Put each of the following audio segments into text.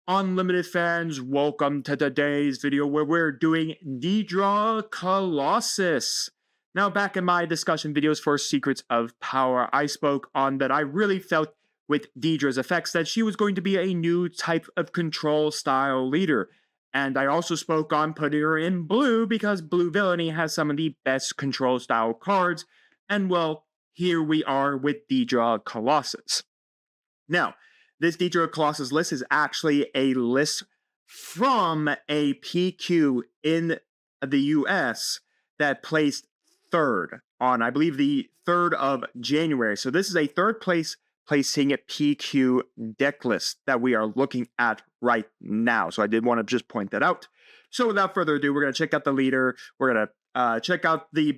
Unlimited fans, welcome to today's video where we're doing Dedra Colossus. Now, back in my discussion videos for Secrets of Power, I spoke on that I really felt with Dedra's effects that she was going to be a new type of control style leader. And I also spoke on putting her in blue because blue villainy has some of the best control style cards. And well, here we are with Dedra Colossus. Now, this Dedra Colossus list is actually a list from a PQ in the US that placed third on, I believe, the 3rd of January. So this is a third place placing a PQ deck list that we are looking at right now. So I did want to just point that out. So without further ado, we're going to check out the leader. We're going to check out the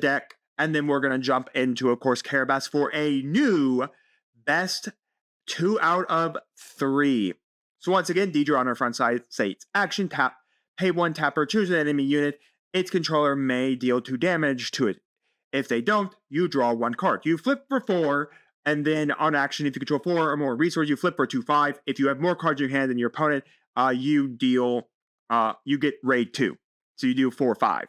deck. And then we're going to jump into, of course, Karabast for a new best 2 out of 3. So once again, Dedra on our front side states, action, tap, pay 1 tapper, choose an enemy unit. Its controller may deal 2 damage to it. If they don't, you draw 1 card. You flip for 4, and then on action, if you control 4 or more resources, you flip for 2/5. If you have more cards in your hand than your opponent, you get raid 2. So you do 4/5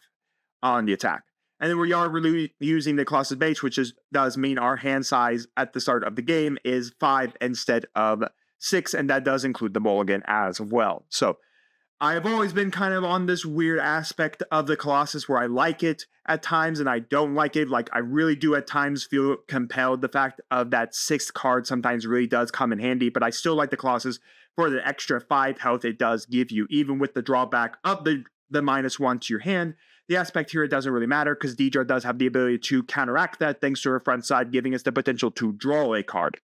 on the attack. And then we are really using the Colossus base, which does mean our hand size at the start of the game is 5 instead of 6, and that does include the mulligan as well. So I have always been kind of on this weird aspect of the Colossus where I like it at times and I don't like it. Like, I really do at times feel compelled. The fact of that 6th card sometimes really does come in handy, but I still like the Colossus for the extra 5 health it does give you, even with the drawback of the -1 to your hand. The aspect here, it doesn't really matter because Dedra does have the ability to counteract that thanks to her front side, giving us the potential to draw a card.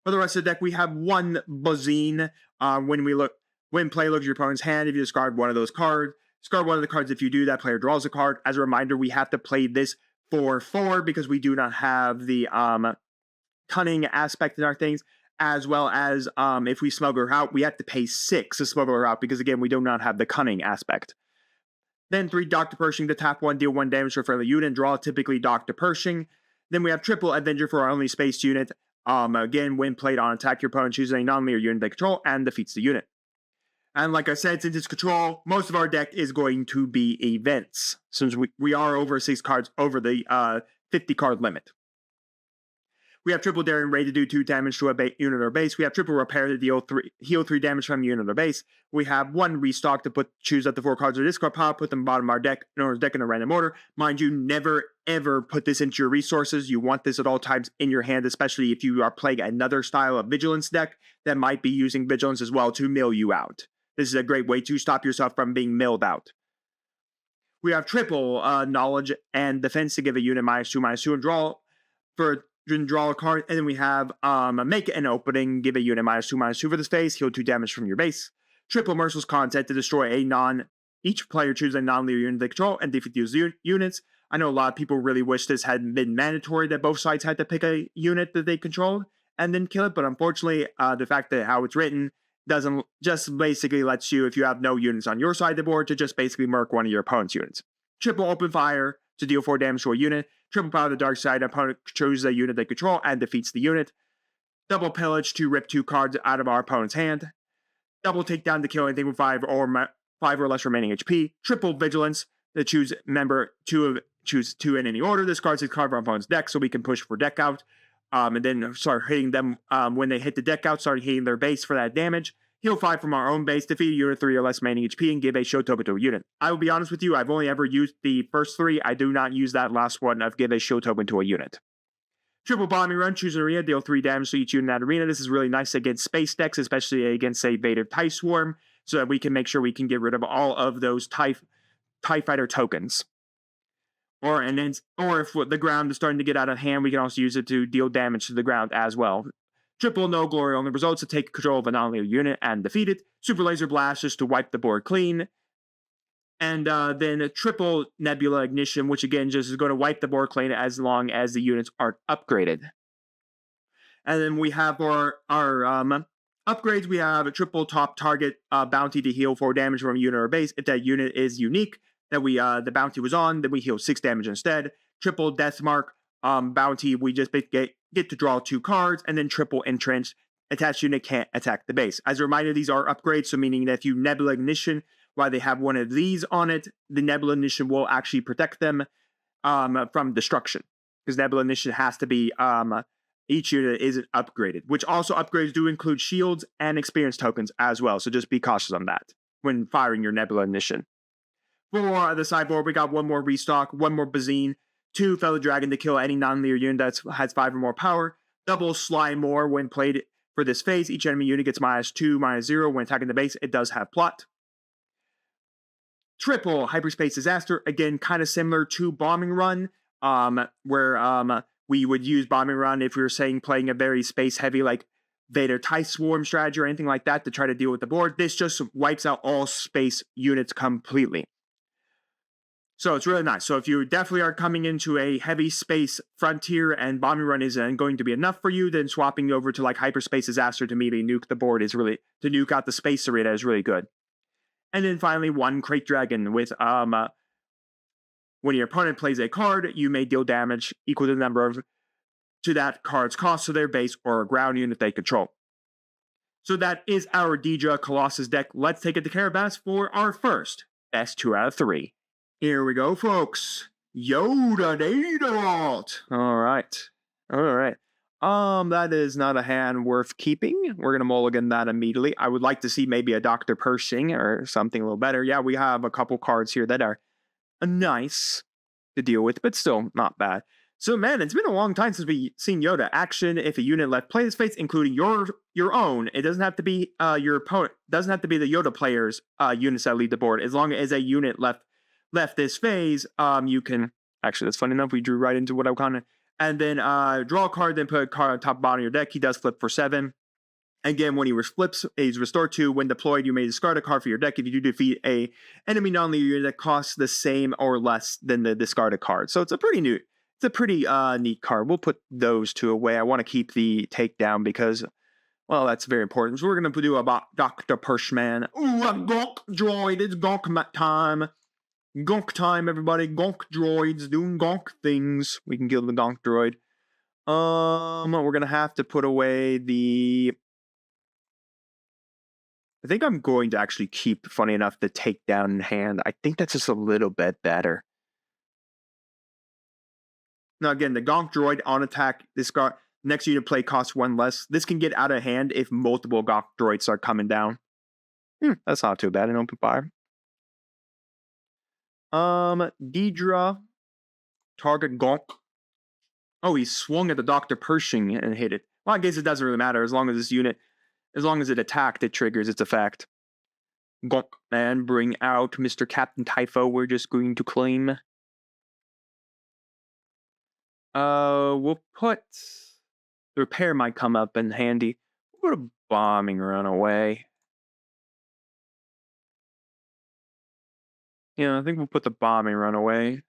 For the rest of the deck, we have 1 Bazine. When play looks at your opponent's hand, if you discard one of those cards, discard one of the cards. If you do, that player draws a card. As a reminder, we have to play this for 4 because we do not have the cunning aspect in our things, as well as if we smuggle her out, we have to pay 6 to smuggle her out because, again, we do not have the cunning aspect. Then 3 Dr. Pershing to tap 1, deal 1 damage to a friendly unit, and draw typically Dr. Pershing. Then we have triple Avenger for our only space unit. Again, when played on attack, your opponent chooses a non-leader unit they control and defeats the unit. And like I said, since it's control, most of our deck is going to be events, since we are over 6 cards over the 50 card limit. We have triple daring raid to do 2 damage to a unit or base. We have triple repair to heal 3 damage from a unit or base. We have 1 restock to choose up to 4 cards or discard pile, put them bottom of our deck in our deck in a random order. Mind you, never ever put this into your resources. You want this at all times in your hand, especially if you are playing another style of vigilance deck that might be using vigilance as well to mill you out. This is a great way to stop yourself from being milled out. We have triple knowledge and defense to give a unit -2/-2 and draw a card. And then we have make an opening, give a unit -2/-2 for this phase, heal 2 damage from your base. Triple merciless content to destroy each player chooses a non-leader unit they control and defeat these units. I know a lot of people really wish this had been mandatory, that both sides had to pick a unit that they controlled and then kill it, but unfortunately, the fact that how it's written doesn't just basically lets you, if you have no units on your side of the board, to just basically murk one of your opponent's units. Triple open fire to deal 4 damage to a unit. Triple power to the dark side. Opponent chooses a unit they control and defeats the unit. Double pillage to rip 2 cards out of our opponent's hand. Double takedown to kill anything with 5 or less remaining HP. Triple vigilance to choose 2 in any order. This card's a card from our opponent's deck, so we can push for deck out. And then start hitting them when they hit the deck out, start hitting their base for that damage. Heal 5 from our own base, defeat a unit 3 or less remaining HP, and give a show token to a unit. I will be honest with you, I've only ever used the first 3. I do not use that last one of give a show token to a unit. Triple bombing run, choose an arena, deal 3 damage to each unit in that arena. This is really nice against space decks, especially against, say, Vader TIE Swarm, so that we can make sure we can get rid of all of those TIE Fighter tokens. Or if the ground is starting to get out of hand, we can also use it to deal damage to the ground as well. Triple no glory only results to take control of a non-leader unit and defeat it. Super laser blast just to wipe the board clean. And then triple nebula ignition, which again just is going to wipe the board clean as long as the units are upgraded. And then we have our upgrades. We have a triple top target bounty to heal 4 damage from a unit or base. If that unit is unique that the bounty was on, then we heal 6 damage instead. Triple death mark bounty, we just get to draw 2 cards, and then triple entrenched attached unit can't attack the base. As a reminder, these are upgrades, so meaning that if you Nebula Ignition, while they have one of these on it, the Nebula Ignition will actually protect them from destruction. Because Nebula Ignition has to be, each unit isn't upgraded, which also upgrades do include shields and experience tokens as well, so just be cautious on that when firing your Nebula Ignition. For the sideboard, we got one more restock, one more Bazine, 2 Fellow Dragon to kill any non-leader unit that has 5 or more power, double Sly More when played for this phase. Each enemy unit gets -2, -0 when attacking the base. It does have plot. Triple Hyperspace Disaster, again, kind of similar to Bombing Run, where we would use Bombing Run if we were playing a very space-heavy, like Vader TIE Swarm strategy or anything like that to try to deal with the board. This just wipes out all space units completely. So it's really nice. So if you definitely are coming into a heavy space frontier and Bombing Run isn't going to be enough for you, then swapping over to like Hyperspace Disaster to immediately nuke the board is really, to nuke out the space arena is really good. And then finally, 1 Crate Dragon with, when your opponent plays a card, you may deal damage equal to the number of, to that card's cost to their base or a ground unit they control. So that is our Dedra Colossus deck. Let's take it to Karabast for our first best 2 out of 3. Here we go, folks. Yoda Dedra. All right. That is not a hand worth keeping. We're gonna mulligan that immediately. I would like to see maybe a Dr. Pershing or something a little better. Yeah, we have a couple cards here that are nice to deal with, but still not bad. So, man, it's been a long time since we've seen Yoda. Action: if a unit left play this phase, including your own, it doesn't have to be your opponent. Doesn't have to be the Yoda player's units that lead the board. As long as a unit left this phase, you can. Actually, that's funny enough. We drew right into what I kind of. And then draw a card, then put a card on top and bottom of your deck. He does flip for 7. Again, when he flips, he's restored 2. When deployed, you may discard a card for your deck if you do defeat a enemy non-leader unit that costs the same or less than the discarded card. So it's a pretty neat. It's a pretty neat card. We'll put those 2 away. I want to keep the takedown because, well, that's very important. So we're going to do about Dr. Pershman. Ooh, a Gonk droid. It's Gonk time. Gonk time, everybody. Gonk droids doing Gonk things. We can kill the Gonk droid. We're going to have to put away the... I think I'm going to actually keep, funny enough, the takedown in hand. I think that's just a little bit better. Now, again, the Gonk droid on attack, discard, next unit play costs 1 less. This can get out of hand if multiple Gonk droids start coming down. That's not too bad in open fire. Dedra, target Gonk. Oh, he swung at the Dr. Pershing and hit it. Well, I guess it doesn't really matter as long as this unit, as long as it attacked, it triggers its effect. Gonk, and bring out Mr. Captain Typho. We're just going to claim. We'll put the repair might come up in handy. We'll put a bombing run away. Yeah, I think we'll put the bombing run away.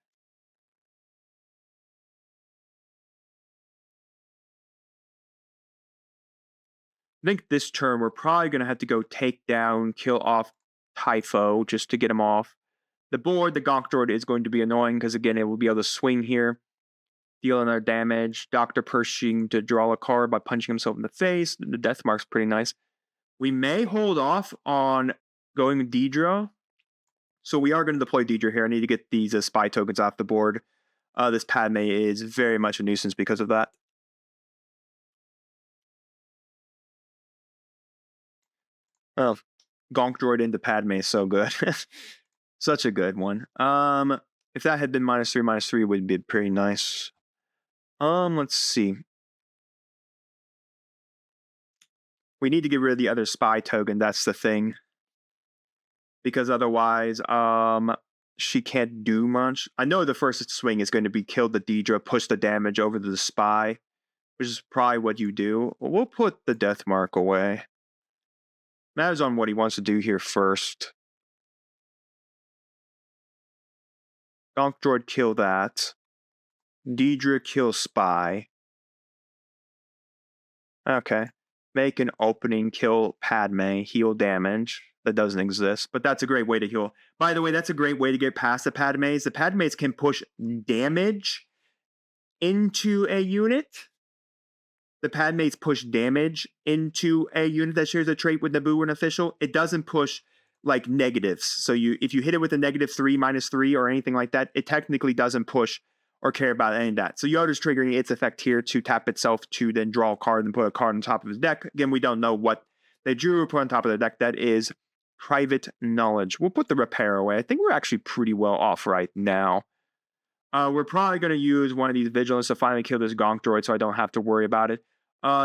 I think this turn we're probably going to have to go take down, kill off Typho just to get him off. The board, the Gonk droid is going to be annoying because, again, it will be able to swing here, deal another damage. Dr. Pershing to draw a card by punching himself in the face. The death mark's pretty nice. We may hold off on going with Dedra. So we are going to deploy Dedra here. I need to get these spy tokens off the board. This Padme is very much a nuisance because of that. Oh, Gonk droid into Padme is so good. Such a good one. If that had been -3 would be pretty nice. Let's see. We need to get rid of the other spy token. That's the thing. Because otherwise, she can't do much. I know the first swing is going to be kill the Dedra, push the damage over to the spy, which is probably what you do. We'll put the death mark away. Matters on what he wants to do here first. Gonk droid, kill that. Dedra, kill spy. Okay. Make an opening, kill Padme, heal damage. That doesn't exist, but that's a great way to heal. By the way, that's a great way to get past the Padmes. The Padmes can push damage into a unit, the Padmates push damage into a unit that shares a trait with Naboo or an official. It doesn't push like negatives. So if you hit it with a -3, -3, or anything like that, it technically doesn't push or care about any of that. So Yoda's triggering its effect here to tap itself to then draw a card and put a card on top of his deck. Again, we don't know what they drew or put on top of the deck. That is private knowledge. We'll put the repair away. I think we're actually pretty well off right now. We're probably going to use one of these vigilance to finally kill this Gonk droid so I don't have to worry about it.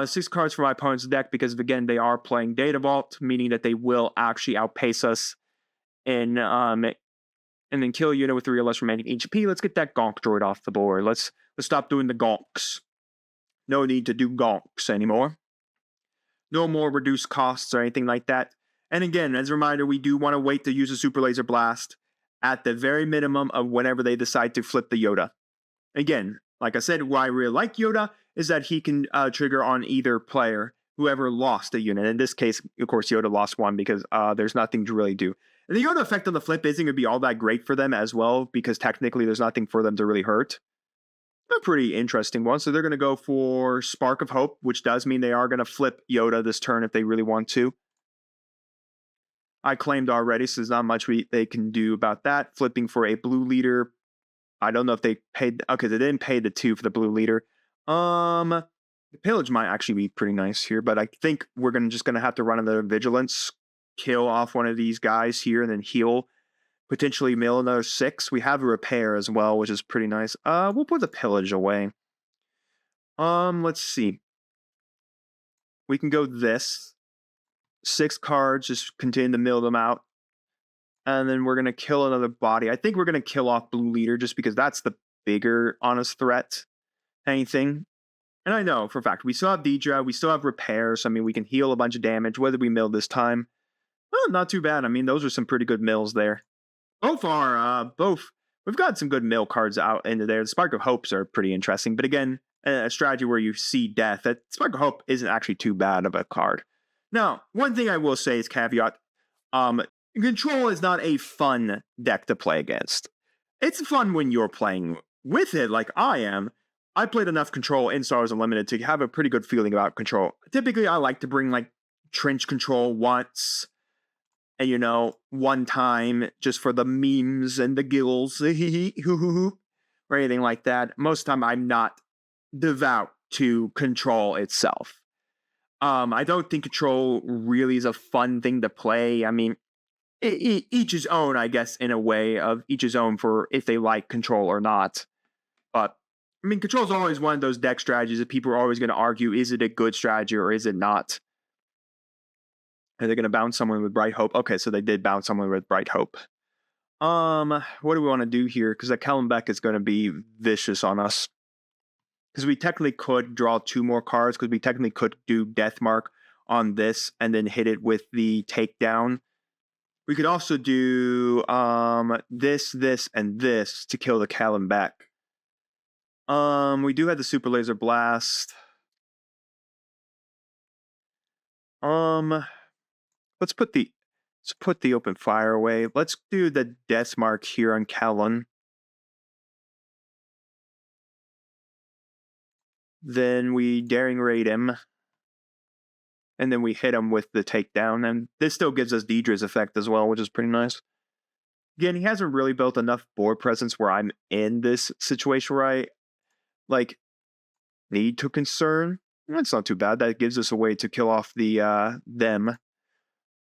6 cards for my opponent's deck because, again, they are playing Data Vault, meaning that they will actually outpace us in and then kill a unit with 3 or less remaining HP. Let's get that Gonk droid off the board. Let's stop doing the Gonks. No need to do Gonks anymore. No more reduced costs or anything like that. And again, as a reminder, we do want to wait to use a Super Laser Blast at the very minimum of whenever they decide to flip the Yoda. Again, like I said, why I really like Yoda is that he can trigger on either player, whoever lost a unit. In this case, of course, Yoda lost one because there's nothing to really do. And the Yoda effect on the flip isn't going to be all that great for them as well, because technically there's nothing for them to really hurt. A pretty interesting one. So they're going to go for Spark of Hope, which does mean they are going to flip Yoda this turn if they really want to. I claimed already, so there's not much they can do about that. Flipping for a blue leader. I don't know if they paid. Okay, they didn't pay the 2 for the blue leader. The pillage might actually be pretty nice here, but I think we're just gonna have to run another vigilance, kill off one of these guys here, and then heal. Potentially mill another 6. We have a repair as well, which is pretty nice. We'll put the pillage away. Let's see. We can go this. 6 cards, just continue to mill them out. And then we're going to kill another body. I think we're going to kill off Blue Leader just because that's the bigger honest threat. Anything. And I know for a fact, we still have Dedra, we still have repairs. I mean, we can heal a bunch of damage. Whether we mill this time, well, not too bad. I mean, those are some pretty good mills there. So far, we've got some good mill cards out into there. The Spark of Hopes are pretty interesting. But again, a strategy where you see death, that Spark of Hope isn't actually too bad of a card. Now, one thing I will say is caveat, Control is not a fun deck to play against. It's fun when you're playing with it like I am. I played enough Control in Star Wars Unlimited to have a pretty good feeling about Control. Typically, I like to bring like Trench Control once, and one time just for the memes and the gills, or anything like that. Most of the time, I'm not devout to Control itself. I don't think Control really is a fun thing to play. I mean, each his own, I guess, in a way of each his own for if they like Control or not. But, I mean, Control is always one of those deck strategies that people are always going to argue, is it a good strategy or is it not? Are they going to bounce someone with Bright Hope? Okay, so they did bounce someone with Bright Hope. What do we want to do here? Because that Kellenbeck is going to be vicious on us. Because we technically could draw 2 more cards, because we technically could do Death Mark on this and then hit it with the takedown. We could also do this, and this to kill the Kellenbeck. We do have the Super Laser Blast. Let's put the open fire away. Let's do the Death Mark here on Kellen. Then we Daring Raid him. And then we hit him with the takedown. And this still gives us Dedra's effect as well, which is pretty nice. Again, he hasn't really built enough board presence where I'm in this situation where I, need to concern. That's not too bad. That gives us a way to kill off the them.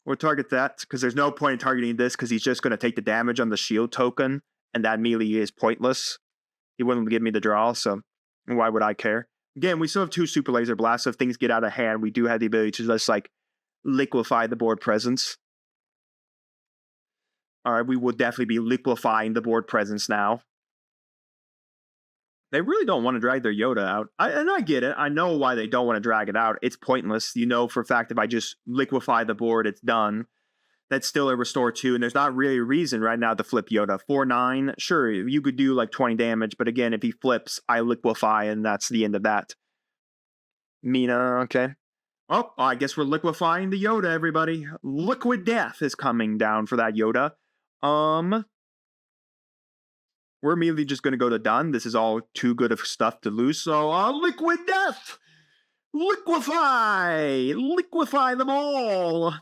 We'll target that, because there's no point in targeting this, because he's just going to take the damage on the shield token, and that melee is pointless. He wouldn't give me the draw, so why would I care? Again, we still have 2 Super Laser Blasts, so if things get out of hand, we do have the ability to just, liquefy the board presence. Alright, we will definitely be liquefying the board presence now. They really don't want to drag their Yoda out. And I get it. I know why they don't want to drag it out. It's pointless. For a fact if I just liquefy the board, it's done. That's still a restore 2, and there's not really a reason right now to flip Yoda. 4/9, sure, you could do 20 damage, but again, if he flips, I liquefy, and that's the end of that. Mina, okay. Oh, I guess we're liquefying the Yoda, everybody. Liquid Death is coming down for that Yoda. We're immediately just going to go to done. This is all too good of stuff to lose, so Liquid Death! Liquefy! Liquefy them all!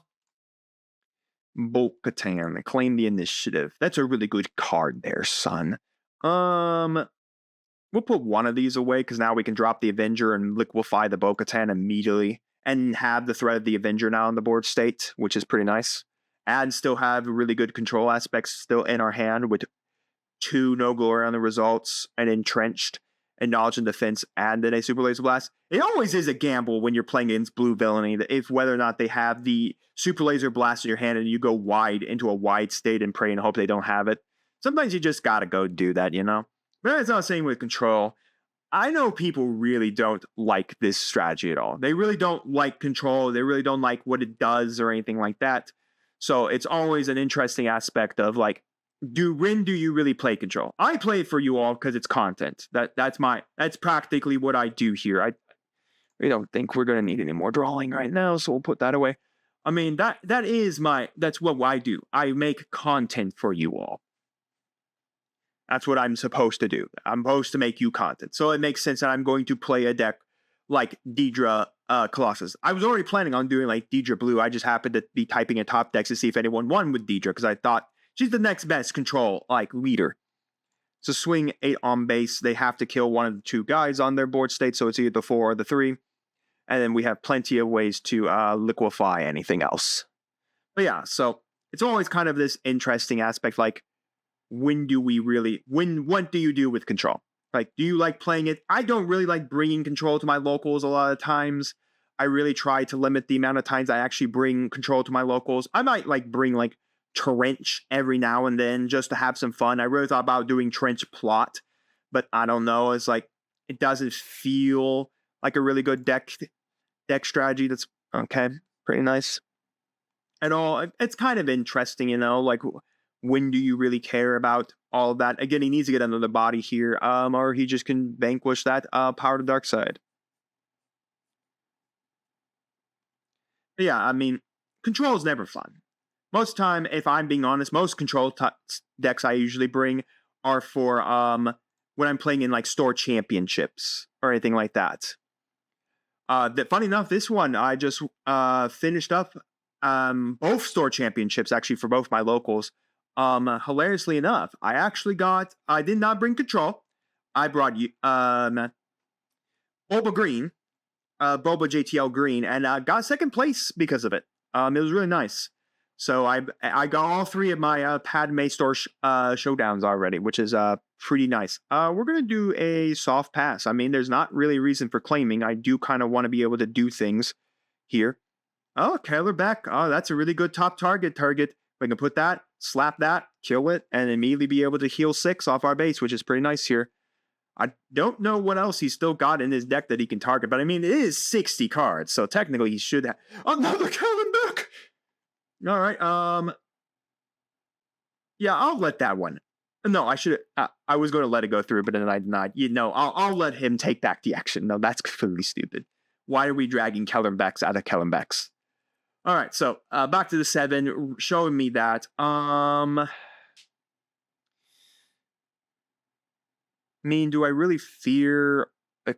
Bo-Katan, claim the initiative. That's a really good card there, son. We'll put one of these away, because now we can drop the Avenger and liquefy the Bo-Katan immediately, and have the threat of the Avenger now in the board state, which is pretty nice. And still have really good control aspects still in our hand, with 2 No Glory on the results, and Entrenched, and Knowledge and Defense, and then a Super Laser Blast. It always is a gamble when you're playing against blue villainy, if whether or not they have the Super Laser Blast in your hand and you go wide into a wide state and pray and hope they don't have it. Sometimes you just gotta go do that, you know? But as I was saying with control, I know people really don't like this strategy at all. They really don't like control. They really don't like what it does or anything like that. So it's always an interesting aspect of like, when do you really play control? I play it for you all because it's content. That's practically what I do here. We don't think we're gonna need any more drawing right now, so we'll put that away. I mean, that's what I do. I make content for you all. That's what I'm supposed to do. I'm supposed to make you content. So it makes sense that I'm going to play a deck like Dedra Colossus. I was already planning on doing like Dedra Blue. I just happened to be typing in top decks to see if anyone won with Dedra, because I thought she's the next best control like leader. So swing 8 on base. They have to kill one of the 2 guys on their board state, so it's either the 4 or the 3. And then we have plenty of ways to liquefy anything else. But yeah, so it's always kind of this interesting aspect, like, what do you do with control? Like, do you like playing it? I don't really like bringing control to my locals a lot of times. I really try to limit the amount of times I actually bring control to my locals. I might like bring like Trench every now and then just to have some fun. I really thought about doing Trench Plot, but I don't know. It's like, it doesn't feel like a really good deck strategy. That's okay, pretty nice and all. It's kind of interesting, you know, like, when do you really care about all of that? Again, he needs to get another body here, or he just can vanquish that power to dark side. But yeah, I mean, control is never fun. Most time, if I'm being honest, most control decks I usually bring are for when I'm playing in like store championships or anything like that. Funny enough, this one I just finished up both store championships actually for both my locals. Hilariously enough, I did not bring control. I brought Boba Green, Boba JTL Green, and got second place because of it. It was really nice. So I got all 3 of my Padme store showdowns already, which is pretty nice. We're gonna do a soft pass. I mean, there's not really a reason for claiming. I do kind of want to be able to do things here. Oh, Keller back. Oh, that's a really good top target. We can put that, slap that, kill it, and immediately be able to heal 6 off our base, which is pretty nice here. I don't know what else he's still got in his deck that he can target, but I mean, it is 60 cards, so technically he should have another Kellen back. All right, yeah, I'll let that one. No, I should. I was going to let it go through, but then I denied. You know, I'll let him take back the action. No, that's completely stupid. Why are we dragging Kellenbecks out of Kellenbecks? All right, so back to the 7, showing me that. I mean, do I really fear a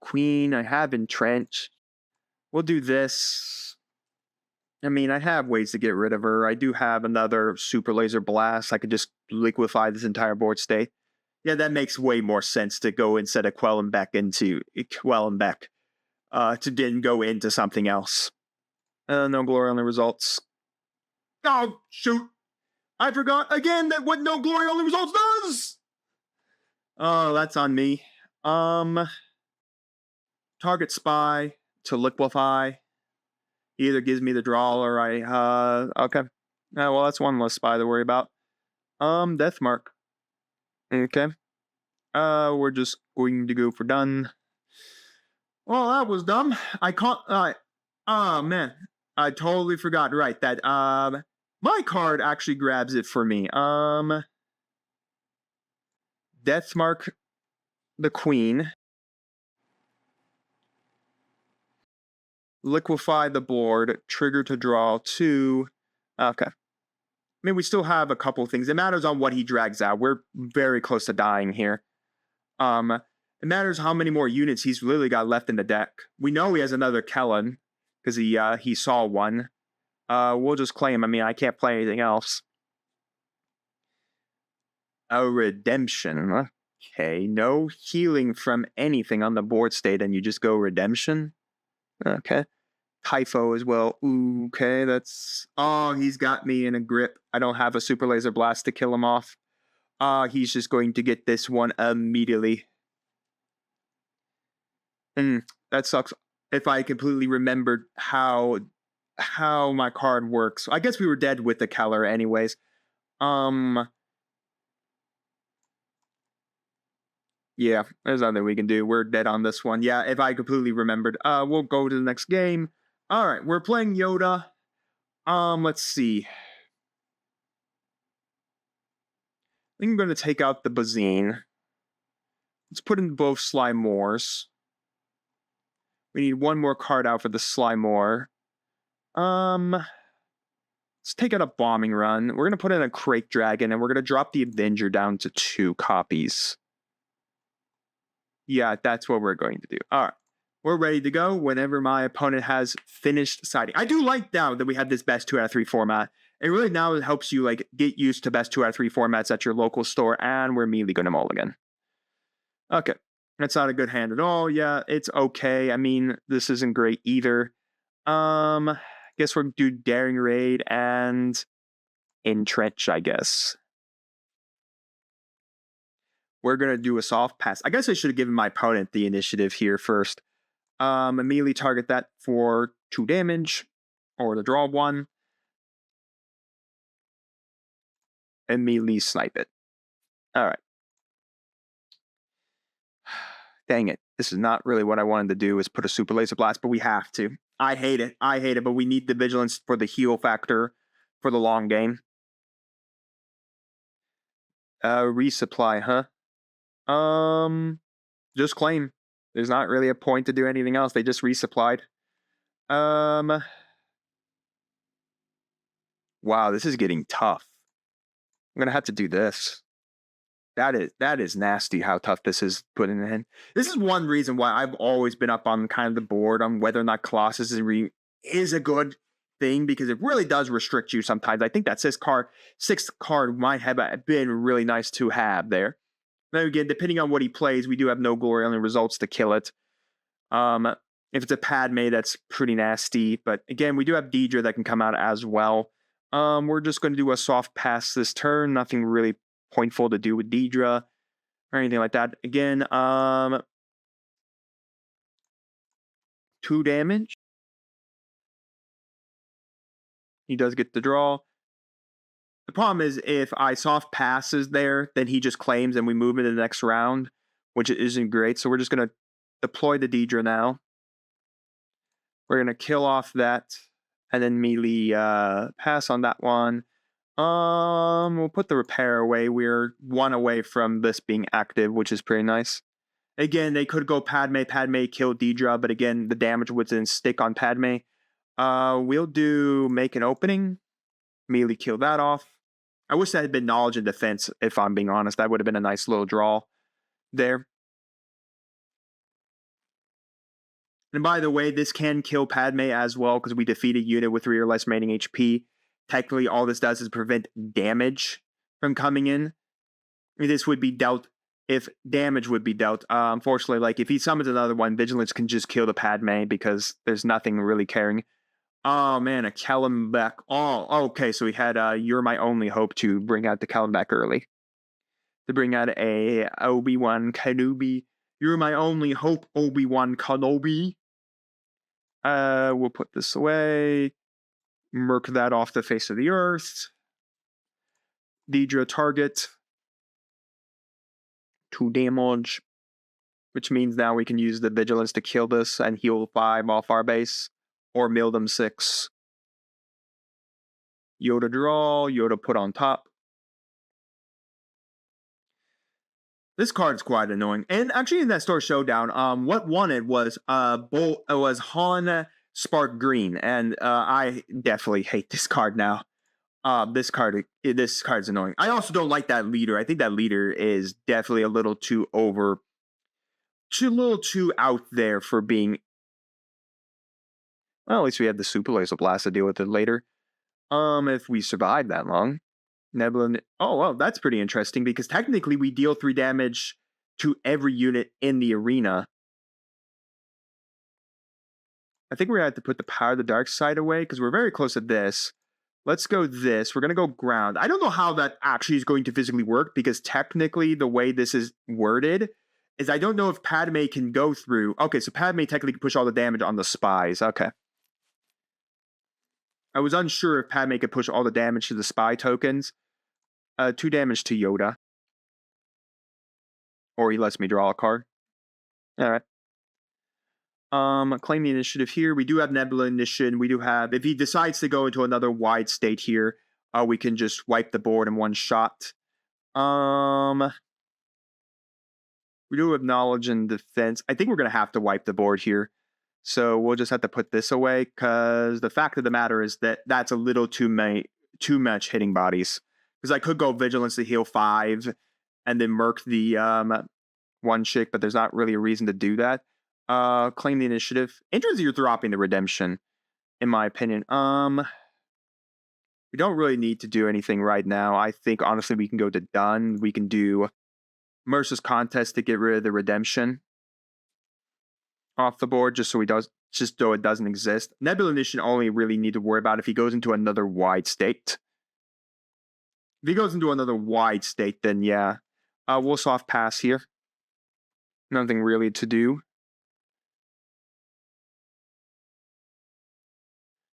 queen? I have Entrenched. We'll do this. I mean, I have ways to get rid of her. I do have another Super Laser Blast. I could just liquefy this entire board state. Yeah, that makes way more sense to go instead of Quellenbeck into Quellenbeck. To then go into something else. No glory on the results. Oh, shoot. I forgot again that what no glory on the results does. Oh, that's on me. Target spy to liquefy. Either gives me the draw or okay. Well, that's one less spy to worry about. Death mark. Okay. We're just going to go for done. Well, that was dumb. I can't. Oh man, I totally forgot. Right, that my card actually grabs it for me. Death mark the queen. Liquefy the board. Trigger to draw 2. Okay. I mean, we still have a couple things. It matters on what he drags out. We're very close to dying here. If It matters how many more units he's literally got left in the deck. We know he has another Kellen, because he saw one. We'll just claim. I mean, I can't play anything else. A redemption. Okay, no healing from anything on the board state, and you just go redemption. Okay. Typho as well. Ooh, okay, that's... Oh, he's got me in a grip. I don't have a super laser blast to kill him off. He's just going to get this one immediately. That sucks. If I completely remembered how my card works. I guess we were dead with the Keller anyways. Yeah, there's nothing we can do. We're dead on this one. Yeah, if I completely remembered. We'll go to the next game. All right, we're playing Yoda. Let's see. I think I'm going to take out the Bazine. Let's put in both Slimores. We need one more card out for the Slimore. Let's take out a Bombing Run. We're going to put in a Crake Dragon, and we're going to drop the Avenger down to 2 copies. Yeah, that's what we're going to do. All right. We're ready to go whenever my opponent has finished siding. I do like now that we have this best 2 out of 3 format. It really now helps you like get used to best 2 out of 3 formats at your local store, and we're immediately going to mulligan. Okay. That's not a good hand at all. Yeah, it's okay. I mean, this isn't great either. Guess we're going to do Daring Raid and Entrench, I guess. We're going to do a soft pass. I guess I should have given my opponent the initiative here first. Immediately target that for 2 damage, or to draw 1. Immediately snipe it. Alright. Dang it. This is not really what I wanted to do, is put a super laser blast, but we have to. I hate it, but we need the vigilance for the heal factor for the long game. Resupply, huh? Just claim. There's not really a point to do anything else. They just resupplied. Wow, this is getting tough. I'm gonna have to do this. That is nasty how tough this is putting in. This is one reason why I've always been up on kind of the board on whether or not Colossus is a good thing, because it really does restrict you sometimes. I think that 6th card might have been really nice to have there. Then again, depending on what he plays, we do have no glory, only results to kill it. If it's a Padme, that's pretty nasty. But again, we do have Dedra that can come out as well. We're just going to do a soft pass this turn. Nothing really pointful to do with Dedra or anything like that. Again, 2 damage. He does get the draw. The problem is if I soft passes there, then he just claims and we move into the next round, which isn't great. So we're just going to deploy the Dedra now. We're going to kill off that and then melee pass on that one. We'll put the repair away. We're 1 away from this being active, which is pretty nice. Again, they could go Padme kill Dedra, but again, the damage would then stick on Padme. We'll do make an opening, melee kill that off. I wish that had been knowledge and defense, if I'm being honest. That would have been a nice little draw there. And by the way, this can kill Padme as well, because we defeat a unit with 3 or less remaining HP. Technically, all this does is prevent damage from coming in. This would be dealt if damage would be dealt. Unfortunately, like if he summons another one, Vigilance can just kill the Padme because there's nothing really carrying. Oh man, a Kellum back. Oh, okay. So we had You're My Only Hope to bring out the Kellum back early. To bring out a Obi-Wan Kenobi. You're My Only Hope, Obi-Wan Kenobi. We'll put this away. Murk that off the face of the earth. Dedra target. 2 damage. Which means now we can use the Vigilance to kill this and heal 5 off our base. Or mill them 6. Yoda draw. Yoda put on top. This card's quite annoying. And actually in that store showdown, what won it was Han Spark Green. And I definitely hate this card now. This card's annoying. I also don't like that leader. I think that leader is definitely a little too a little too out there for being... Well, at least we have the Super Laser Blast to deal with it later. If we survive that long. Nebula... Oh, well, that's pretty interesting, because technically we deal 3 damage to every unit in the arena. I think we're going to have to put the Power of the Dark Side away, because we're very close to this. Let's go this. We're going to go ground. I don't know how that actually is going to physically work, because technically the way this is worded is I don't know if Padme can go through... Okay, so Padme technically can push all the damage on the spies. Okay. I was unsure if Padme could push all the damage to the spy tokens. 2 damage to Yoda. Or he lets me draw a card. Alright. Claim the initiative here. We do have Nebula Initiation. We do have... If he decides to go into another wide state here, we can just wipe the board in one shot. We do have Knowledge and Defense. I think we're going to have to wipe the board here. So we'll just have to put this away, because the fact of the matter is that that's a little too much hitting bodies. Because I could go Vigilance to heal 5 and then murk the one chick, but there's not really a reason to do that. Claim the initiative. Interesting you're dropping the redemption, in my opinion. We don't really need to do anything right now. I think, honestly, we can go to done. We can do Mercer's Contest to get rid of the redemption off the board, just so it doesn't exist. Nebula Initiation only really need to worry about if he goes into another wide state. If he goes into another wide state, then yeah. We'll soft pass here. Nothing really to do.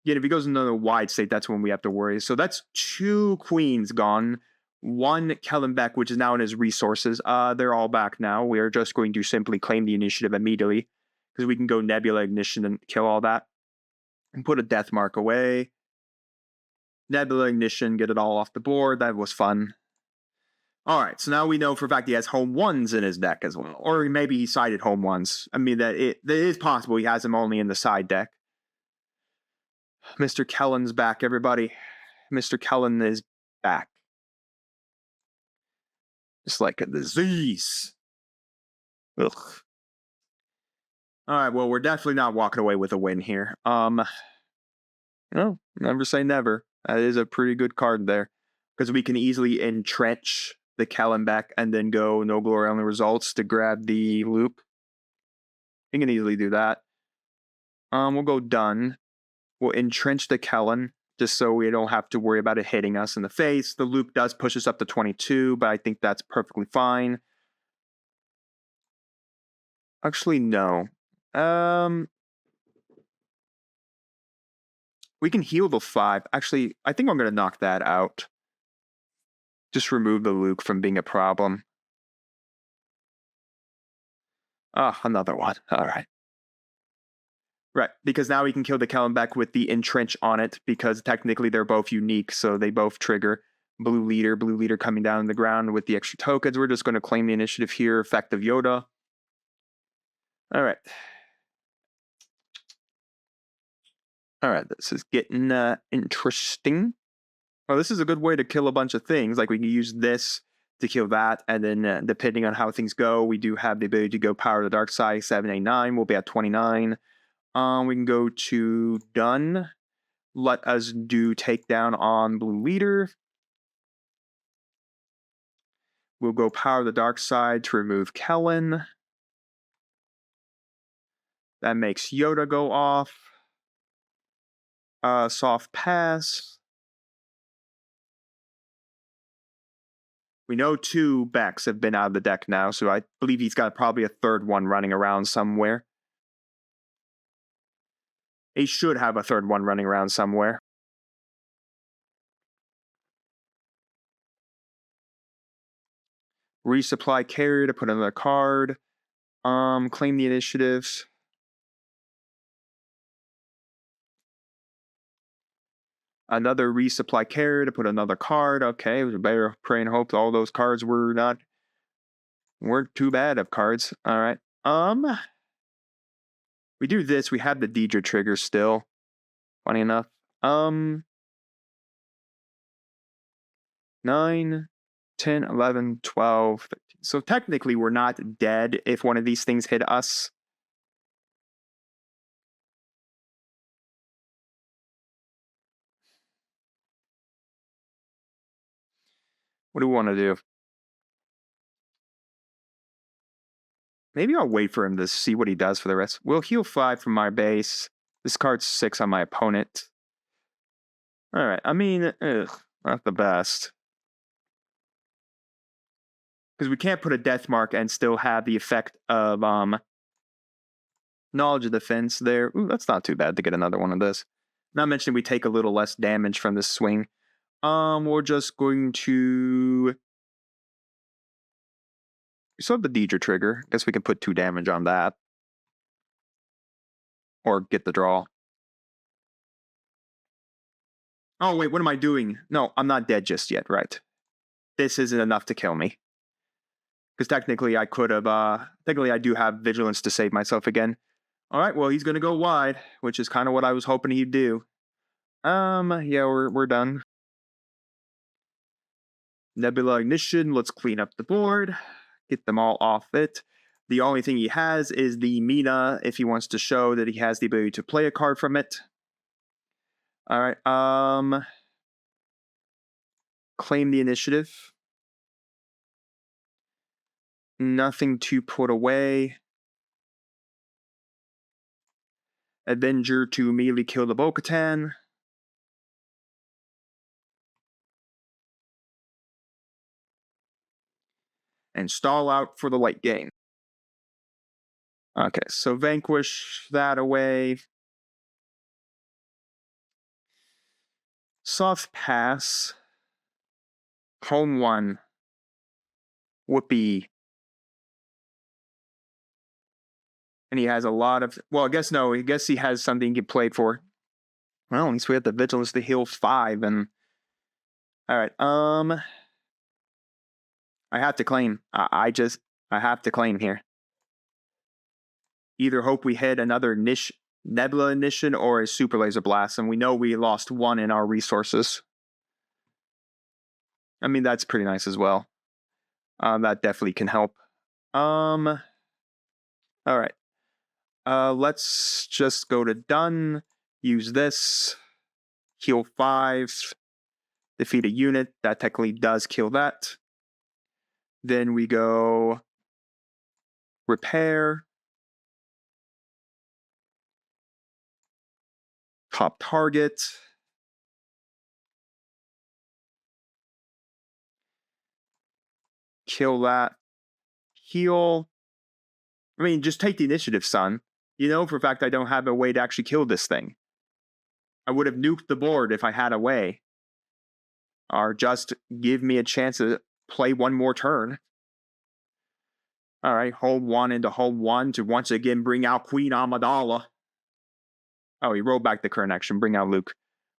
Yeah, if he goes into another wide state, that's when we have to worry. So that's 2 queens gone. 1 𝐂𝐓𝐃, which is now in his resources. They're all back now. We are just going to simply claim the initiative immediately, because we can go Nebula Ignition and kill all that. And put a death mark away. Nebula Ignition, get it all off the board. That was fun. Alright, so now we know for a fact he has home 1s in his deck as well. Or maybe he sided home 1s. I mean, that it is possible he has them only in the side deck. Mr. Kellen's back, everybody. Mr. Kellen is back. Just like a disease. Ugh. Alright, well, we're definitely not walking away with a win here. No, never say never. That is a pretty good card there. Because we can easily entrench the 𝐂𝐓𝐃 and then go no glory only results to grab the loop. We can easily do that. We'll go done. We'll entrench the Kellen, just so we don't have to worry about it hitting us in the face. The loop does push us up to 22, but I think that's perfectly fine. Actually, no. We can heal the 5. Actually, I think I'm going to knock that out. Just remove the Luke from being a problem. Another one. All right. Right, because now we can kill the 𝐂𝐓𝐃 with the entrench on it, because technically they're both unique, so they both trigger. Blue leader coming down on the ground with the extra tokens. We're just going to claim the initiative here, effective Yoda. All right. All right, this is getting interesting. Well, this is a good way to kill a bunch of things. Like, we can use this to kill that, and then depending on how things go, we do have the ability to go Power of the Dark Side, 7, 8, 9. We'll be at 29. We can go to done. Let us do takedown on blue leader. We'll go Power of the Dark Side to remove Kellen. That makes Yoda go off. Soft pass. We know 2 Becks have been out of the deck now, so I believe he's got probably a 3rd one running around somewhere. He should have a 3rd one running around somewhere. Resupply carrier to put another card. Claim the initiatives. Another resupply carrier to put another card. Okay, we better pray and hope all those cards weren't too bad of cards. All right. We do this. We have the Dedra trigger still. Funny enough. 9, 10, 11, 12, 13, So technically, we're not dead if one of these things hit us. What do we want to do? Maybe I'll wait for him to see what he does for the rest. We'll heal 5 from my base. This card's 6 on my opponent. Alright, I mean, not the best. Because we can't put a death mark and still have the effect of knowledge of defense there. Ooh, that's not too bad to get another one of this. Not mentioning we take a little less damage from this swing. We're just going to... We still have the Dedra trigger. Guess we can put 2 damage on that. Or get the draw. Oh, wait, what am I doing? No, I'm not dead just yet, right? This isn't enough to kill me. Because technically I could have, technically I do have vigilance to save myself again. Alright, well, he's going to go wide, which is kind of what I was hoping he'd do. Yeah, we're done. Nebula Ignition, let's clean up the board. Get them all off it. The only thing he has is the Mina, if he wants to show that he has the ability to play a card from it. Alright, claim the initiative. Nothing to put away. Avenger to immediately kill the Bo-Katan. And stall out for the late game. Okay, so vanquish that away. Soft pass. Home 1. Whoopee. And he has a lot of... Well, I guess no. I guess he has something he played for. Well, at least we have the vigilance to heal 5. And... Alright, I have to claim. I have to claim here. Either hope we hit another Nebula Ignition or a Super Laser Blast. And we know we lost 1 in our resources. I mean, that's pretty nice as well. That definitely can help. Alright. Let's just go to done. Use this. Heal 5. Defeat a unit. That technically does kill that. Then we go repair. Top target. Kill that. Heal. I mean, just take the initiative, son. You know for a fact I don't have a way to actually kill this thing. I would have nuked the board if I had a way. Or just give me a chance to play one more turn. Alright, hold 1 into hold 1 to once again bring out Queen Amidala. Oh, he rolled back the current action, bring out Luke.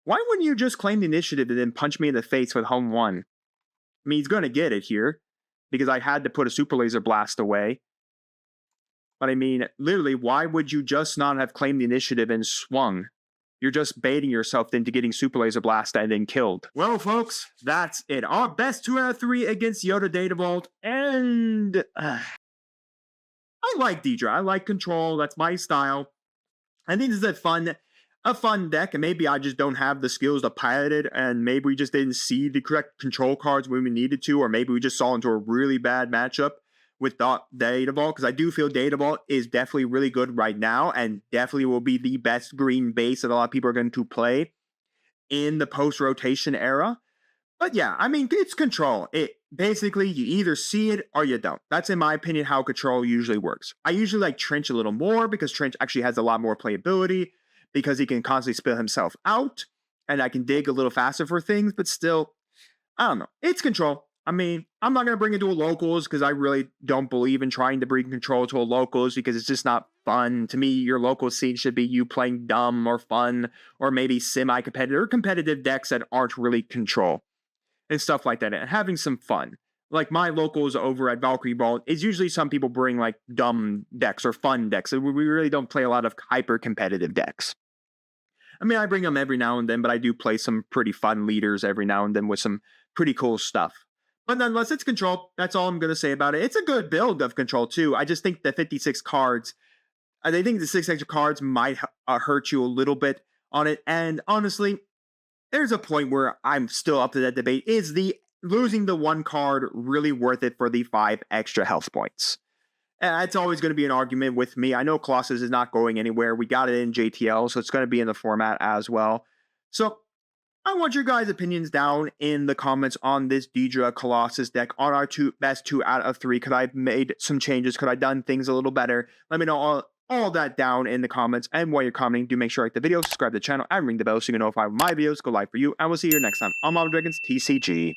Why wouldn't you just claim the initiative and then punch me in the face with home 1? I mean, he's going to get it here. Because I had to put a Super Laser Blast away. But I mean, literally, why would you just not have claimed the initiative and swung? You're just baiting yourself into getting Super Laser Blast and then killed. Well, folks, that's it. Our best 2 out of 3 against Yoda Data Vault. And I like Dedra. I like control. That's my style. I think this is a fun deck, and maybe I just don't have the skills to pilot it, and maybe we just didn't see the correct control cards when we needed to, or maybe we just saw into a really bad matchup with Data Vault, because I do feel Data Vault is definitely really good right now, and definitely will be the best green base that a lot of people are going to play in the post-rotation era. But yeah, I mean, it's control. It basically, you either see it or you don't. That's, in my opinion, how control usually works. I usually like Trench a little more, because Trench actually has a lot more playability, because he can constantly spill himself out, and I can dig a little faster for things, but still, I don't know. It's control. I mean, I'm not going to bring it to a locals, because I really don't believe in trying to bring control to a locals, because it's just not fun. To me, your local scene should be you playing dumb or fun, or maybe semi-competitive, or competitive decks that aren't really control, and stuff like that, and having some fun. Like my locals over at Valkyrie Vault is usually some people bring like dumb decks or fun decks. We really don't play a lot of hyper-competitive decks. I mean, I bring them every now and then, but I do play some pretty fun leaders every now and then with some pretty cool stuff. But nonetheless, it's control. That's all I'm going to say about it. It's a good build of control, too. I just think the 56 cards, I think the 6 extra cards might hurt you a little bit on it. And honestly, there's a point where I'm still up to that debate. Is the losing the 1 card really worth it for the 5 extra health points? And it's always going to be an argument with me. I know Colossus is not going anywhere. We got it in JTL, so it's going to be in the format as well. So I want your guys' opinions down in the comments on this Dedra Colossus deck, on our best 2 out of 3. Could I have made some changes? Could I have done things a little better? Let me know all that down in the comments. And while you're commenting, do make sure to like the video, subscribe to the channel, and ring the bell so you can notify when my videos go live for you. And we'll see you next time on Mob Dragons TCG.